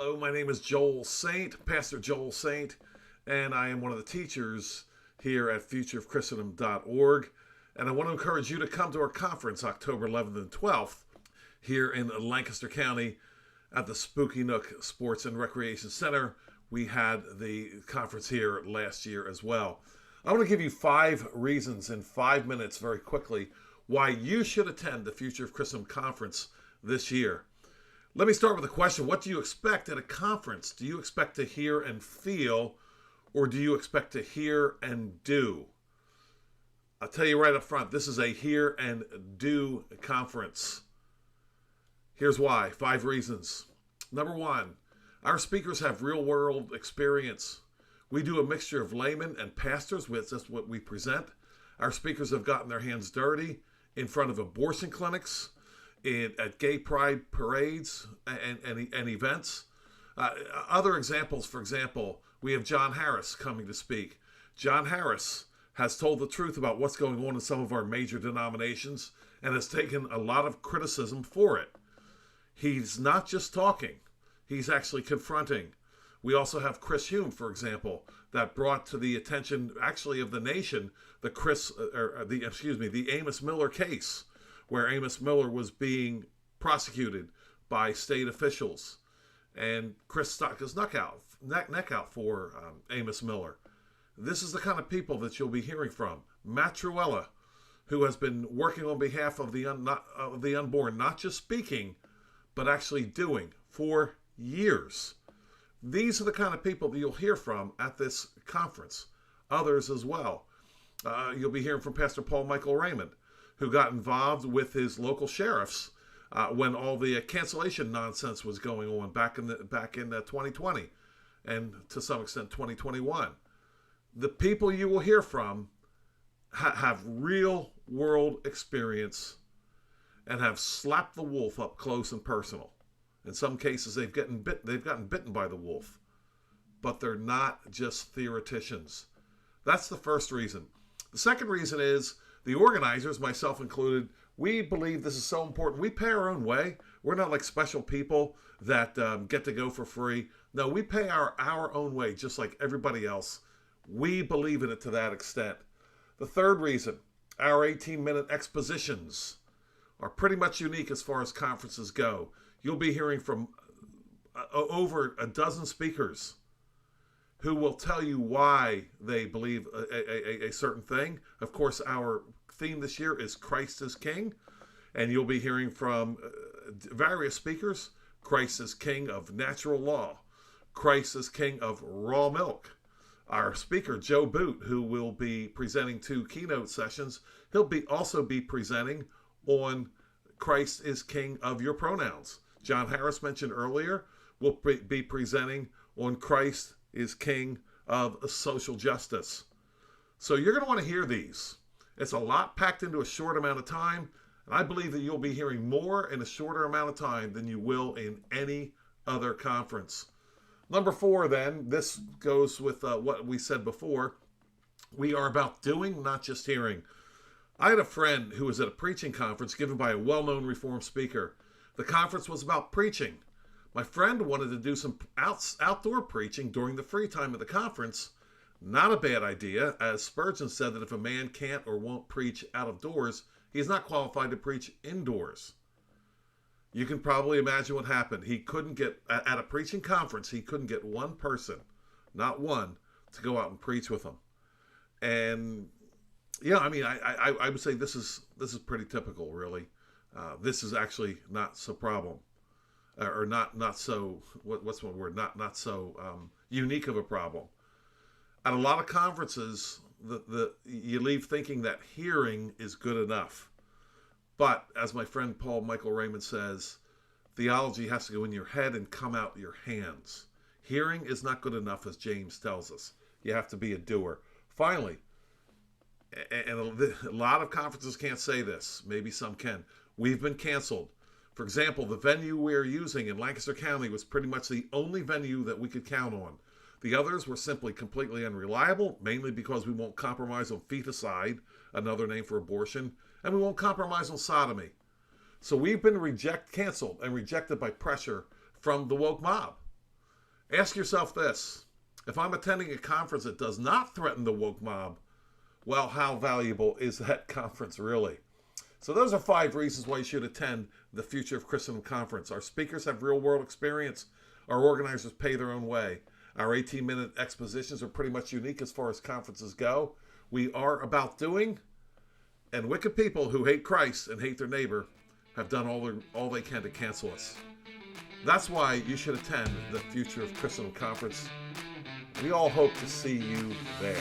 Hello, my name is Joel Saint, Pastor Joel Saint, and I am one of the teachers here at futureofchristendom.org. And I want to encourage you to come to our conference October 11th and 12th here in Lancaster County at the Spooky Nook Sports and Recreation Center. We had the conference here last year as well. I want to give you 5 reasons in 5 minutes very quickly why you should attend the Future of Christendom Conference this year. Let me start with a question. What do you expect at a conference? Do you expect to hear and feel, or do you expect to hear and do? I'll tell you right up front, this is a hear and do conference. Here's why. 5 reasons. Number 1, our speakers have real-world experience. We do a mixture of laymen and pastors. That's what we present. Our speakers have gotten their hands dirty in front of abortion clinics, at gay pride parades and events. Other examples, for example, we have John Harris coming to speak. John Harris has told the truth about what's going on in some of our major denominations and has taken a lot of criticism for it. He's not just talking, he's actually confronting. We also have Chris Hume, for example, that brought to the attention actually of the nation the Amos Miller case, where Amos Miller was being prosecuted by state officials. And Chris stuck his neck out for Amos Miller. This is the kind of people that you'll be hearing from. Matt Truella, who has been working on behalf of the unborn, not just speaking, but actually doing for years. These are the kind of people that you'll hear from at this conference. Others as well. You'll be hearing from Pastor Paul Michael Raymond, who got involved with his local sheriffs when all the cancellation nonsense was going on back in 2020 and to some extent 2021. The people you will hear from have real world experience and have slapped the wolf up close and personal. In some cases, they've gotten bitten by the wolf, but they're not just theoreticians. That's the first reason. The second reason is, the organizers, myself included, we believe this is so important. We pay our own way. We're not like special people that get to go for free. No, we pay our own way, just like everybody else. We believe in it to that extent. The third reason, our 18-minute expositions are pretty much unique as far as conferences go. You'll be hearing from over a dozen speakers who will tell you why they believe a certain thing. Of course, our theme this year is Christ is King, and you'll be hearing from various speakers. Christ is King of natural law. Christ is King of raw milk. Our speaker, Joe Boot, who will be presenting 2 keynote sessions, he'll also be presenting on Christ is King of your pronouns. John Harris mentioned earlier will be presenting on Christ is King of social justice. So you're going to want to hear these. It's a lot packed into a short amount of time, and I believe that you'll be hearing more in a shorter amount of time than you will in any other conference. Number 4, then, this goes with what we said before. We are about doing, not just hearing. I had a friend who was at a preaching conference given by a well-known Reformed speaker. The conference was about preaching. My friend wanted to do some outdoor preaching during the free time of the conference. Not a bad idea, as Spurgeon said that if a man can't or won't preach out of doors, he is not qualified to preach indoors. You can probably imagine what happened. He couldn't get, at a preaching conference, he couldn't get one person, not one, to go out and preach with him. And yeah, I mean, I would say this is pretty typical, really. This is actually not so problem. Or not so, what's one word? Not so unique of a problem. At a lot of conferences, you leave thinking that hearing is good enough. But as my friend Paul Michael Raymond says, theology has to go in your head and come out your hands. Hearing is not good enough, as James tells us. You have to be a doer. Finally, and a lot of conferences can't say this. Maybe some can. We've been canceled. For example, the venue we're using in Lancaster County was pretty much the only venue that we could count on. The others were simply completely unreliable, mainly because we won't compromise on feticide, another name for abortion, and we won't compromise on sodomy. So we've been canceled and rejected by pressure from the woke mob. Ask yourself this: if I'm attending a conference that does not threaten the woke mob, well, how valuable is that conference really? So those are 5 reasons why you should attend the Future of Christendom Conference. Our speakers have real-world experience. Our organizers pay their own way. Our 18-minute expositions are pretty much unique as far as conferences go. We are about doing, and wicked people who hate Christ and hate their neighbor have done all they can to cancel us. That's why you should attend the Future of Christendom Conference. We all hope to see you there.